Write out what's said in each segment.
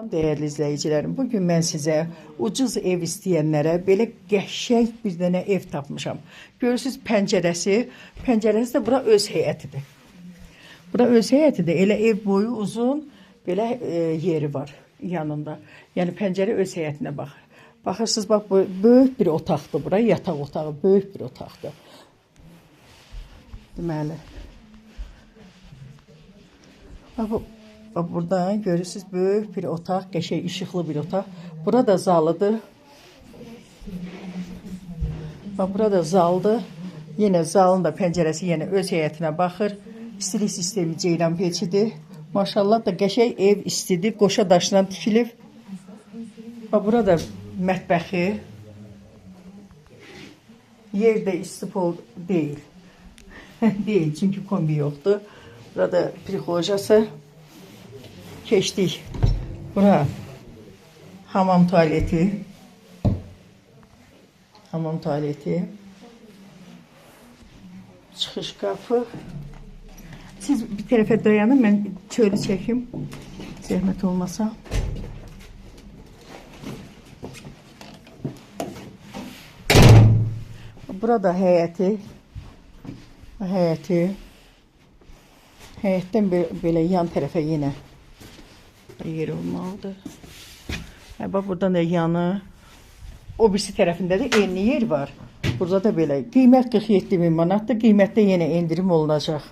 Değerli izleyicilerim, bugün ben size ucuz ev isteyenlere böyle qəşəng bir dənə ev tapmışam. Görürsünüz pəncərəsi də bura öz heyətidir. Bura öz heyətidir, elə ev boyu uzun belə yeri var yanında. Yəni pəncərə öz heyətinə baxır. Baxırsınız, bax bu böyük bir otaqdır bura, yataq otağı, böyük bir otaqdır. Deməli. Bax bu buradan görürsünüz böyük bir otaq, qəşəng işıqlı bir otaq. Burada zalıdır. Bax burada zaldır. Yenə zalın da pəncərəsi yenə öz heyətinə baxır. İstilik sistemi ceyran peçidir. Maşallah da qəşəng ev istidir. Qoşa daşla tikilib. Bax burada mətbəxi. Yerdə istipol deyil. Deyil, çünki kombi yoxdur. Burada prixojası. Keçdik. Bura hamam tualeti. Hamam tualeti. Çıxış qapı. Siz bir tərəfə dayanın, mən çölü çəkim. Zəhmət olmasa. Burada həyəti. Həyətdən belə yan tərəfə yenə yer olmalıdır. Bax buradan da yanı. O birisi tərəfində də eyni yer var. Burada da belə. Qiymət 47.000 manatdır. Qiymətdə yenə endirim olunacaq.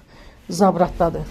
Zabratdadır.